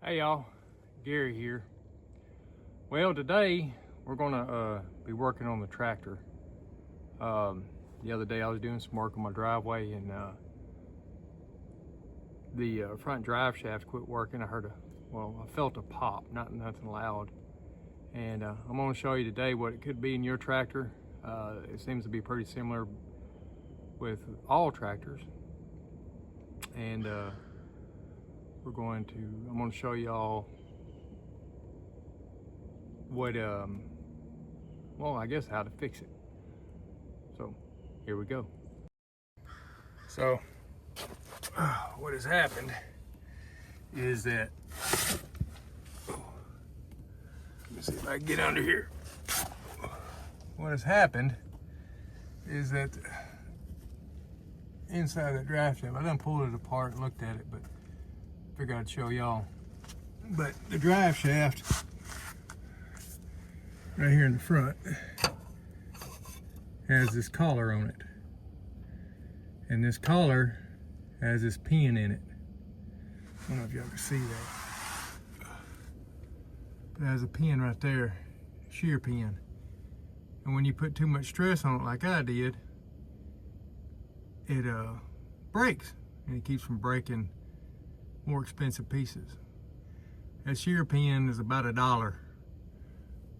Hey y'all, Gary here. Well, today we're gonna be working on the tractor. The other day I was doing some work on my driveway and the front drive shaft quit working. I felt a pop, nothing loud. And I'm gonna show you today what it could be in your tractor. It seems to be pretty similar with all tractors. And I'm going to show y'all what, I guess how to fix it. So here we go. So what has happened is that, let me see if I can get under here. What has happened is that inside the drive shaft, I done pulled it apart and looked at it, but figured I'd show y'all. But the drive shaft right here in the front has this collar on it, and this collar has this pin in it. I don't know if y'all can see that. It has a pin right there, shear pin, and when you put too much stress on it like I did, it breaks, and it keeps from breaking more expensive pieces. That shear pin is about $1. I'm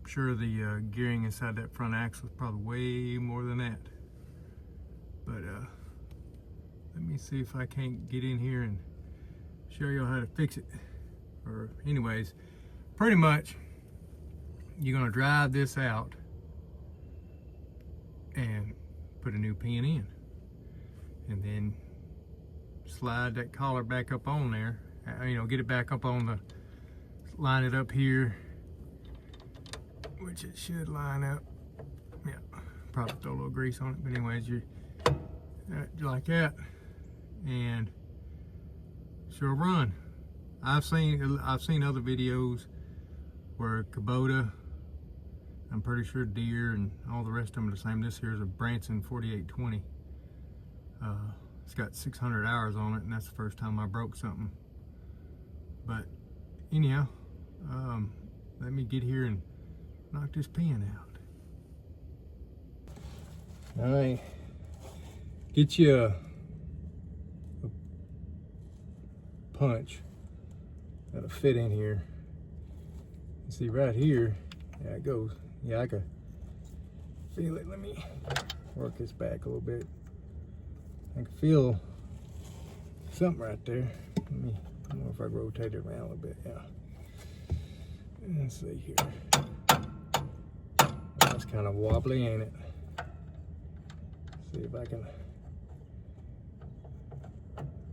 sure the gearing inside that front axle is probably way more than that. But let me see if I can't get in here and show you how to fix it. Or anyways, pretty much you're gonna drive this out and put a new pin in, and then slide that collar back up on there, get it back up on line it up here, which it should line up. Yeah, probably throw a little grease on it, but anyways, you like that, and she'll run. I've seen other videos where Kubota, I'm pretty sure Deere and all the rest of them are the same. This here is a Branson 4820. It's got 600 hours on it, and that's the first time I broke something. But anyhow, let me get here and knock this pin out. All right, get you a punch that'll fit in here. You see right here, yeah, it goes. Yeah, I can feel it. Let me work this back a little bit. I can feel something right there. I don't know if I can rotate it around a little bit. Yeah. Let's see here. That's kind of wobbly, ain't it? See if I can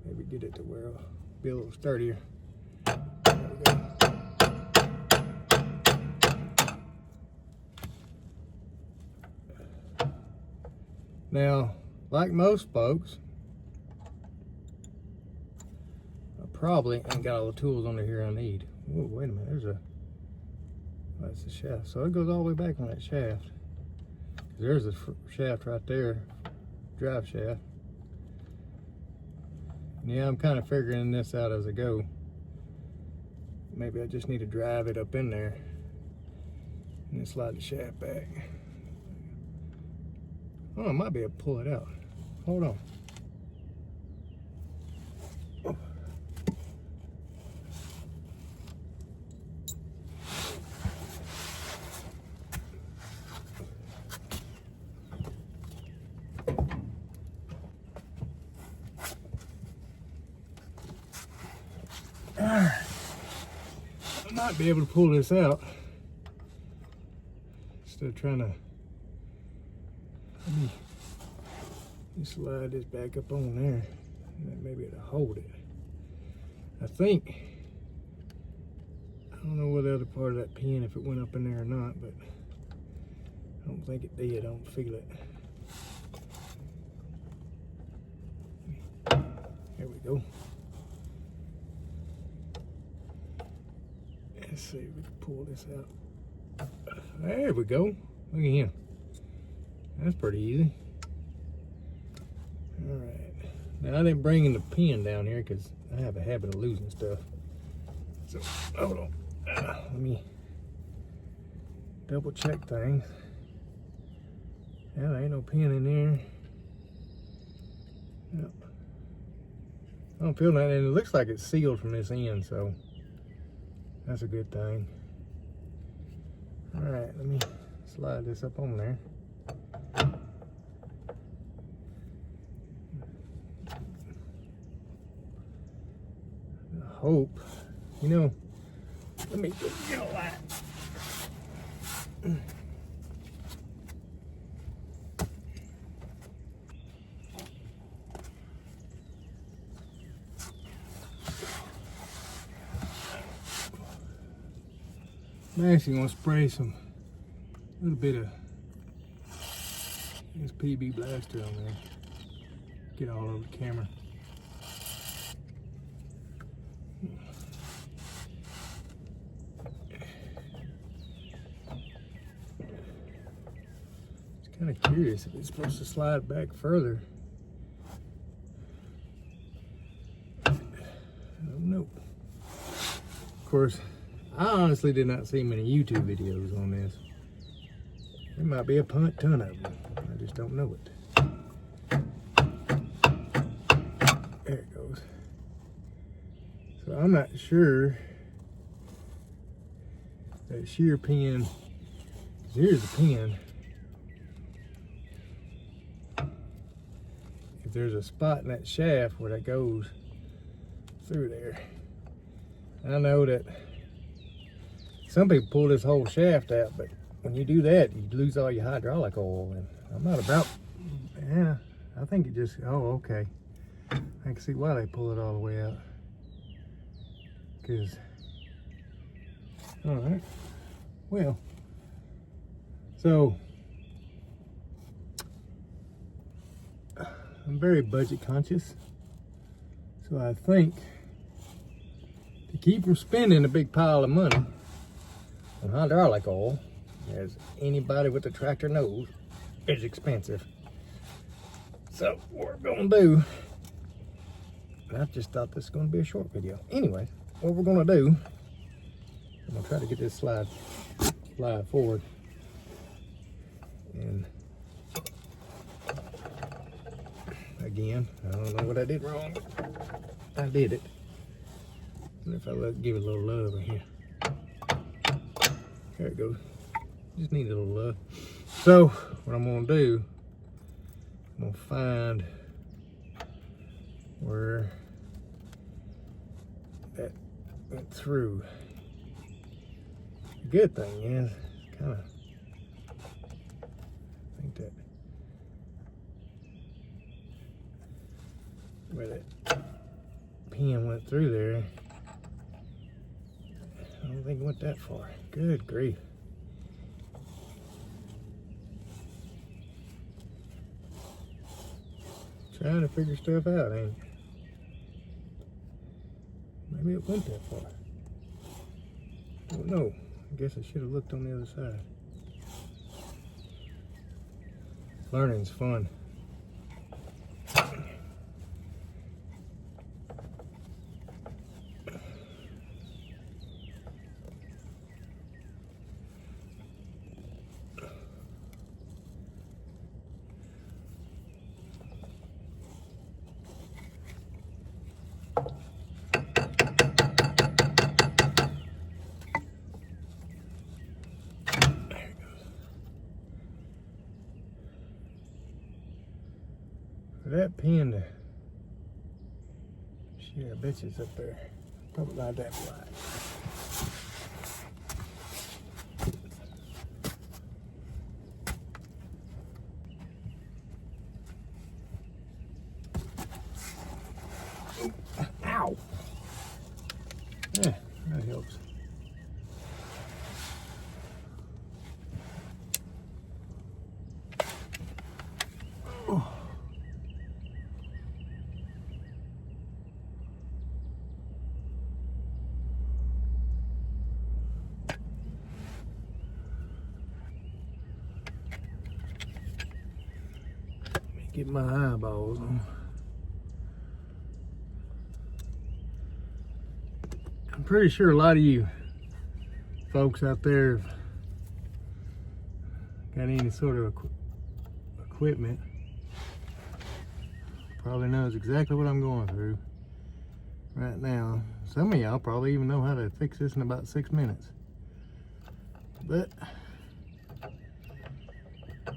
maybe get it to where it'll be a little sturdier. There we go. Now, like most folks, I probably ain't got all the tools under here I need. Whoa, wait a minute, that's the shaft. So it goes all the way back on that shaft. There's a shaft right there, drive shaft. And yeah, I'm kind of figuring this out as I go. Maybe I just need to drive it up in there and then slide the shaft back. Oh, I might be able to pull it out. Hold on. Alright. I might be able to pull this out instead of trying to. Let me slide this back up on there, and maybe it'll hold it. I think, I don't know where the other part of that pin, if it went up in there or not, but I don't think it did. I don't feel it. There we go. Let's see if we can pull this out. There we go. Look at him. That's pretty easy. All right. Now I didn't bring in the pin down here because I have a habit of losing stuff. So, hold on. Let me double check things. Yeah, there ain't no pin in there. Yep. I don't feel that, and it looks like it's sealed from this end, so that's a good thing. All right, let me slide this up on there. I hope, you know, let me go get a light. I'm actually gonna spray some, little bit of this PB blaster on there. Get all over the camera. Just kind of curious if it's supposed to slide back further. I don't know. Of course, I honestly did not see many YouTube videos on this. There might be a ton of them. I just don't know it. There it goes. So I'm not sure that shear pin, here's the pin. If there's a spot in that shaft where that goes through there. I know that some people pull this whole shaft out, but when you do that, you lose all your hydraulic oil. And I'm not about, yeah, I think it just, oh, okay. I can see why they pull it all the way out. Because, all right, well, so I'm very budget conscious. So I think to keep from spending a big pile of money on hydraulic oil, as anybody with a tractor knows, it's expensive. So what we're gonna do, and I just thought this was gonna be a short video. Anyway, what we're gonna do, I'm gonna try to get this slide forward. And again, I don't know what I did wrong, but I did it. And if I give it a little love in here. There it goes. Just need a little love. So what I'm gonna do, I'm gonna find where that went through. The good thing is, kind of, I think that where that pin went through there, I don't think it went that far. Good grief. Trying to figure stuff out, ain't it? Maybe it went that far. I don't know. I guess I should have looked on the other side. Learning's fun. That pin, shit, I bet you it's up there. Probably not that wide. Ow! Yeah, that helps. Oh. Get my eyeballs on. I'm pretty sure a lot of you folks out there have got any sort of equipment probably knows exactly what I'm going through right now. Some of y'all probably even know how to fix this in about 6 minutes. But I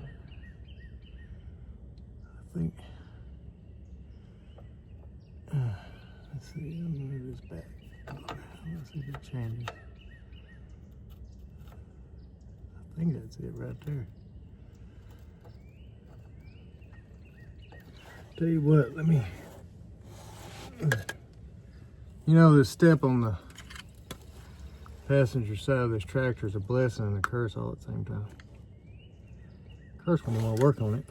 think, let's see, I'm gonna move this back. Let's see if it changes. I think that's it right there. Tell you what, let me, you know, this step on the passenger side of this tractor is a blessing and a curse all at the same time. Curse when you want to work on it.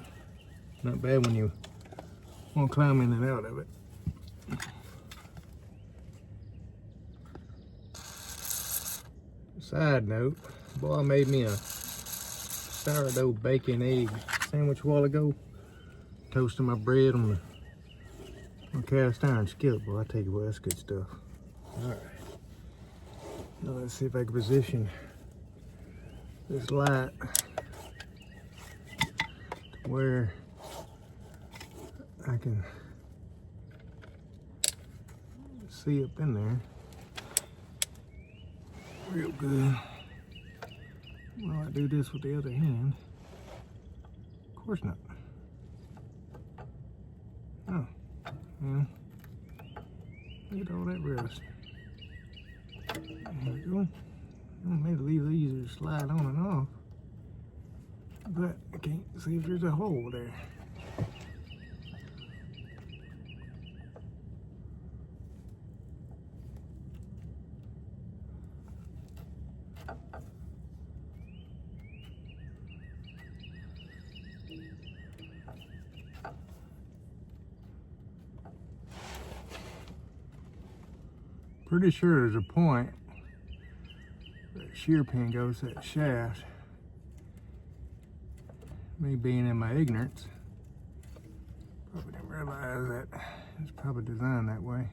Not bad when you want to climb in and out of it. Side note, boy, I made me a sourdough bacon egg sandwich a while ago. Toasting my bread on the cast iron skillet. Boy, I tell you what, that's good stuff. All right. Now let's see if I can position this light to where I can see up in there real good. Well, I do this with the other hand. Of course not. Oh, yeah. Look at all that rust. There we go. Maybe leave these to slide on and off. But I can't see if there's a hole there. Pretty sure there's a point that shear pin goes to that shaft. Me being in my ignorance, probably didn't realize that it's probably designed that way.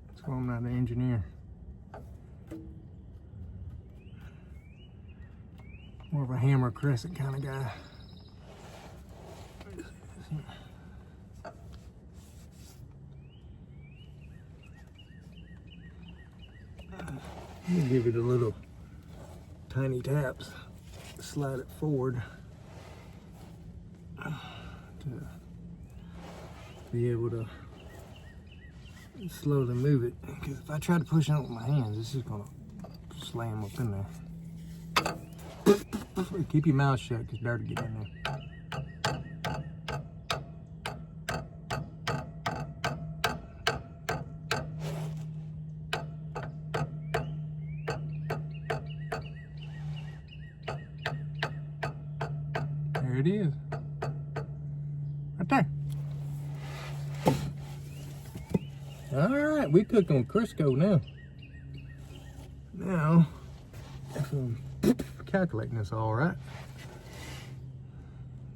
That's why I'm not an engineer. More of a hammer crescent kind of guy. Let me give it a little tiny taps, slide it forward to be able to slowly move it. Because if I try to push it out with my hands, it's just gonna slam up in there. Keep your mouth shut because dirt will get in there. There it is. Right there. Alright, we cooking with Crisco now. Now, if I'm calculating this all right,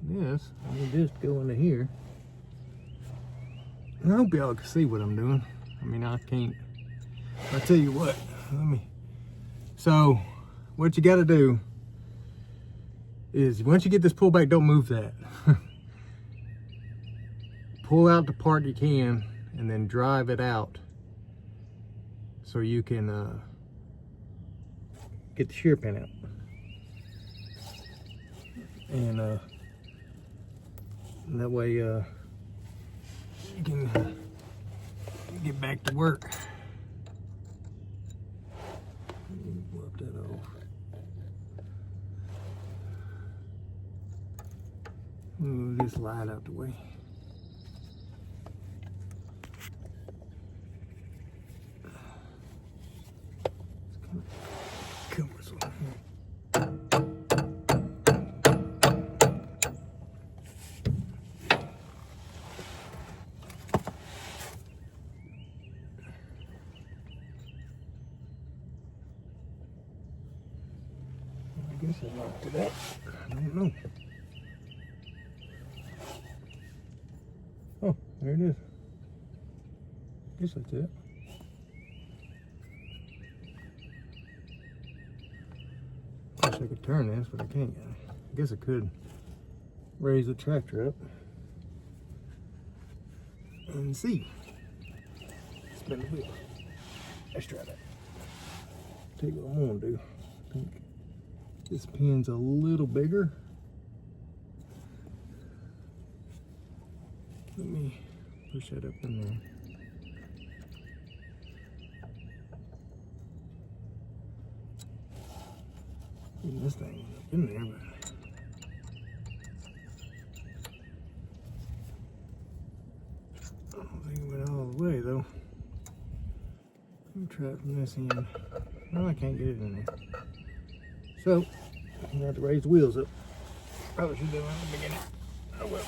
this, I can just go into here. And I hope y'all can see what I'm doing. I mean, I can't. I'll tell you what, so what you gotta do is once you get this pull back, don't move that. Pull out the part you can and then drive it out so you can get the shear pin out. And that way you can get back to work. Wipe that off. Move this light out the way. I guess I locked it up. I don't know. Oh, there it is. Guess that's it. I could turn this, but I can't. I guess I could raise the tractor up and see. Spin the wheel. Let's try that. Tell you what I'm gonna do. I think this pin's a little bigger. Let me push that up in there. Getting this thing up in there, but I don't think it went all the way though. Let me try it from this end. No, I can't get it in there. So, I'm gonna have to raise the wheels up. Probably should do that in the beginning. Oh well.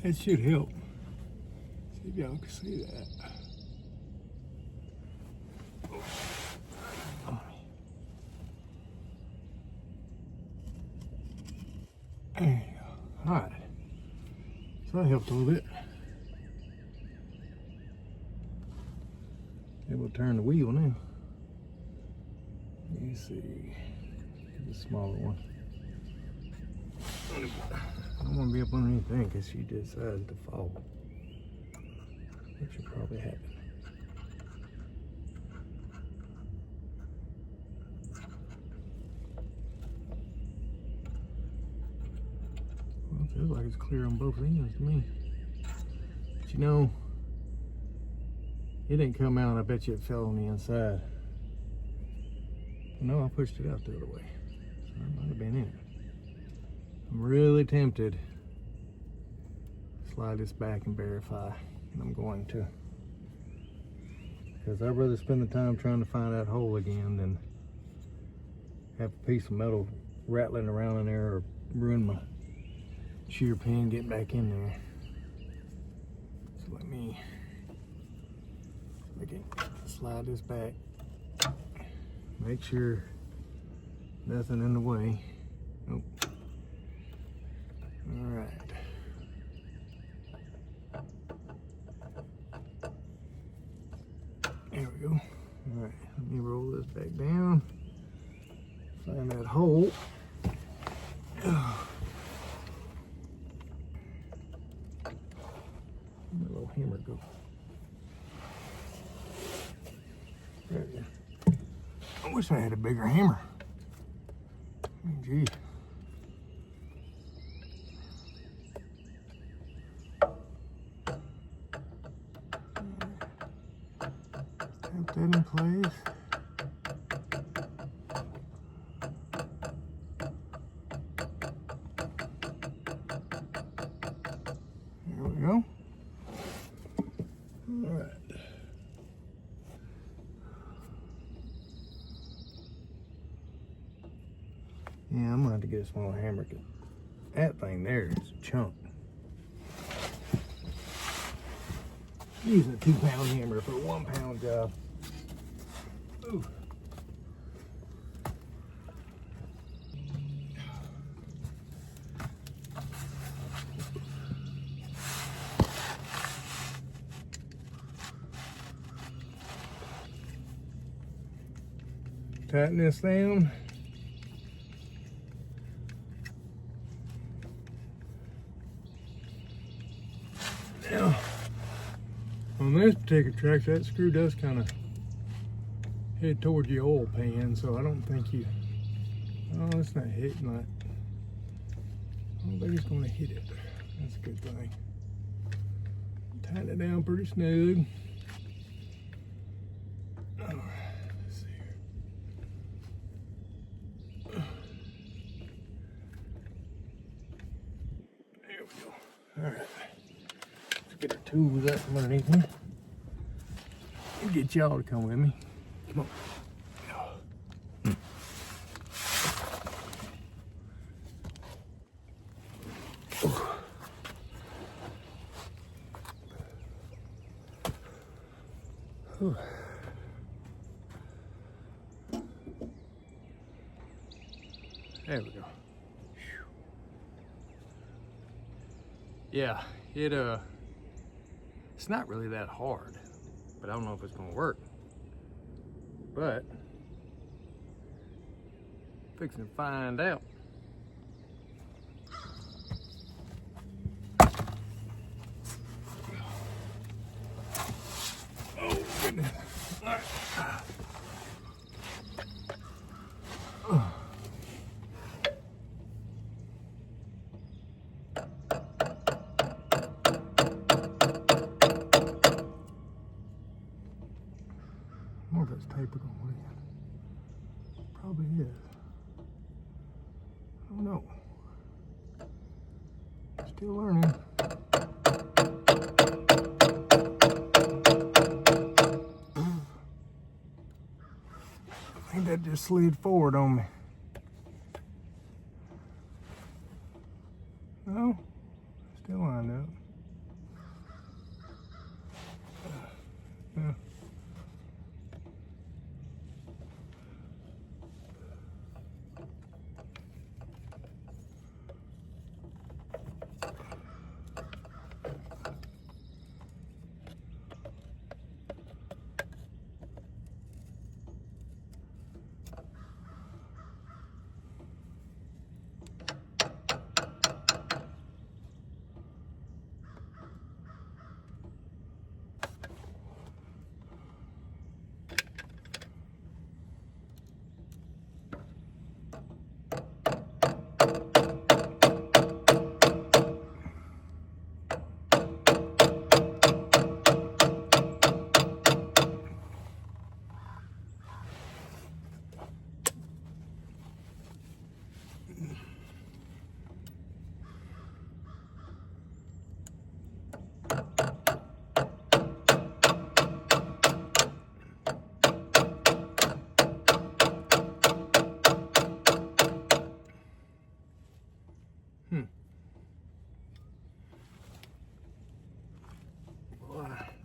That should help. See if y'all can see that. There you go. Alright. So that helped a little bit. Able to turn the wheel now. Let me see. Get the smaller one. I don't want to be up on anything because she decides to fall, which will probably happen. Well, it feels like it's clear on both ends to me. But you know, it didn't come out. I bet you it fell on the inside. No, I pushed it out the other way, so that might have been it. I'm really tempted to slide this back and verify, and I'm going to. Because I'd rather spend the time trying to find that hole again than have a piece of metal rattling around in there or ruin my shear pin getting back in there. So let me slide this back. Make sure nothing in the way. Nope. All right. There we go. All right, let me roll this back down. Find that hole. Where'd the little hammer go? There it is. I wish I had a bigger hammer. Gee. Tap that in place. There we go. All right. Yeah, I'm gonna have to get a small hammer. That thing there is a chunk. Using a 2-pound hammer for a 1-pound job. Ooh. Tighten this down. Now, on this particular tractor, that screw does kind of head toward the oil pan, so I don't think you, oh, it's not hitting that. I don't think it's going to hit it. That's a good thing. Tighten it down pretty snug. Let's see here. All right, let's get our tools up from underneath me. And get y'all to come with me. Come on. Whew. There we go. Whew. Yeah, it's not really that hard, but I don't know if it's gonna work. But fixing to find out. Oh goodness. All right. More of it's taper going in. Probably is. I don't know. Still learning. I think that just slid forward on me. No, still lined up. Yeah.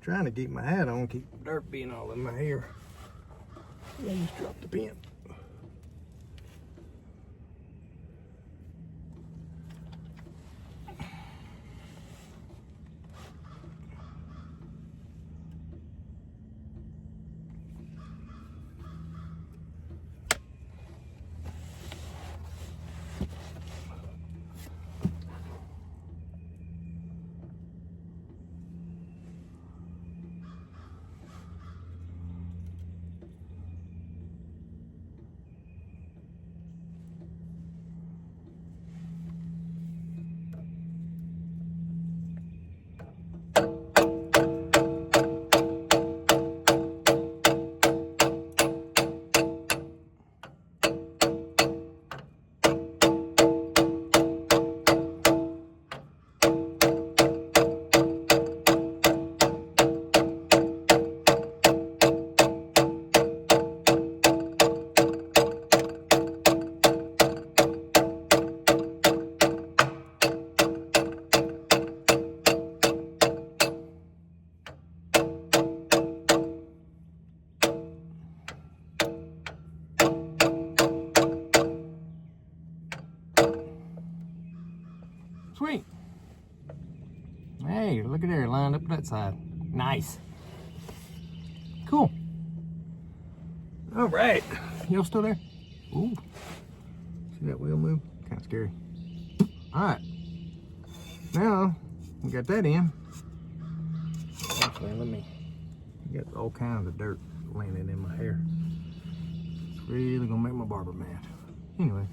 Trying to keep my hat on, keep dirt being all in my hair. I just dropped the pen. Sweet. Hey, look at there, lined up that side. Nice. Cool. All right. Y'all still there? Ooh. See that wheel move? Kind of scary. All right. Now, we got that in. Actually, got all kinds of dirt landing in my hair. It's really gonna make my barber mad. Anyway,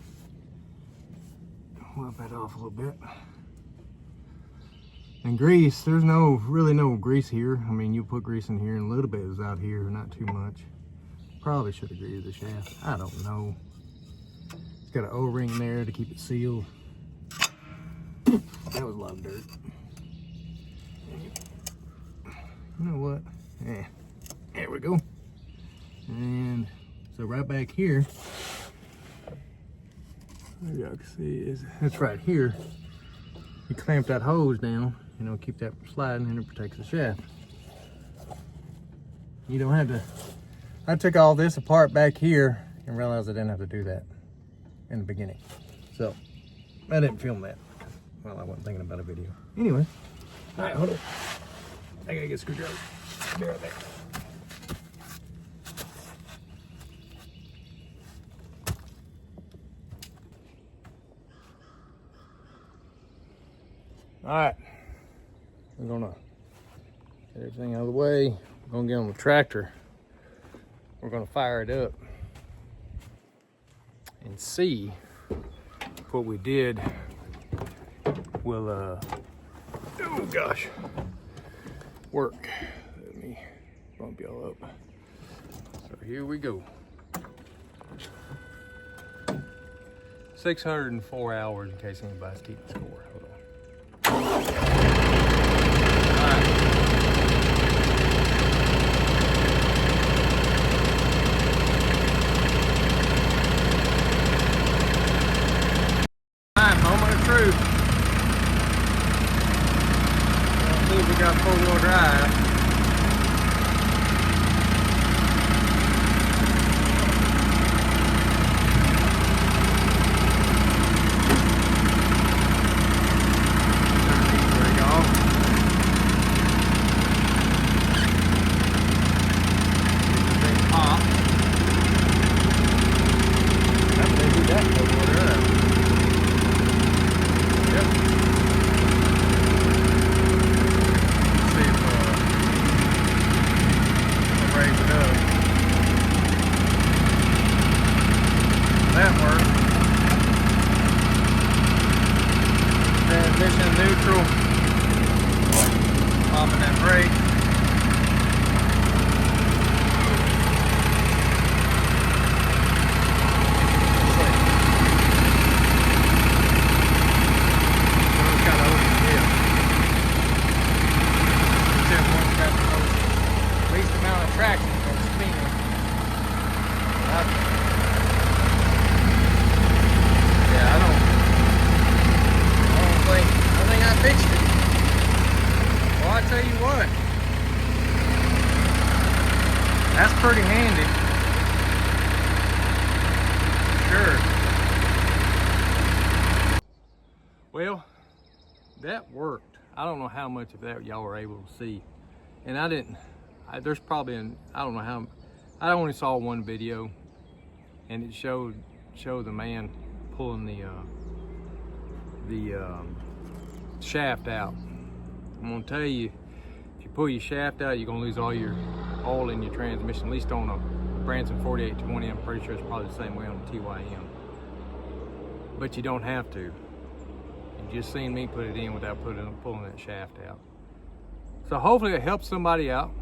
wipe that off a little bit. And grease, there's really no grease here. I mean, you put grease in here and a little bit is out here, not too much. Probably should have greased the shaft. I don't know. It's got an O-ring there to keep it sealed. That was a lot of dirt. You know what? Yeah, there we go. And so right back here, maybe y'all can see is that's right here. You clamp that hose down, you know, keep that from sliding, and it protects the shaft. You don't have to. I took all this apart back here and realized I didn't have to do that in the beginning. So I didn't film that. Well, I wasn't thinking about a video. Anyway, all right, hold on. I gotta get a screwdriver. Be right back. All right, we're gonna get everything out of the way. We're gonna get on the tractor. We're gonna fire it up and see what we did will, oh gosh, work. Let me bump y'all up. So here we go. 604 hours in case anybody's keeping score. Hold on. Moment of truth. Let's see if we got four-wheel drive. There we go. Big pop. That may be that four-wheel drive. Yep. See if I'll raise it up. That worked. Transmission neutral. Popping that brake. Least amount of traction for the spinning. Yeah, I think I fixed it. Well, I tell you what, that's pretty handy. Sure. Well, that worked. I don't know how much of that y'all were able to see. And I didn't, there's probably I don't know how, I only saw one video and it showed the man pulling the shaft out. I'm gonna tell you, if you pull your shaft out, you're gonna lose all your oil in your transmission, at least on a Branson 4820. I'm pretty sure it's probably the same way on the TYM. But you don't have to. You just seen me put it in without pulling that shaft out. So hopefully it helps somebody out.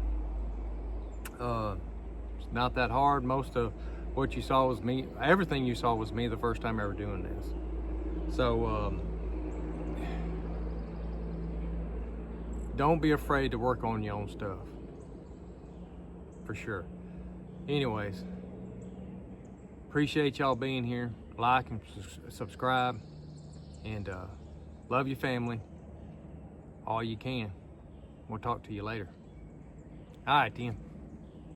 It's not that hard. Most of what you saw was me. Everything you saw was me the first time ever doing this. So don't be afraid to work on your own stuff. For sure. Anyways, appreciate y'all being here. Like and subscribe. And love your family all you can. We'll talk to you later. All right, then.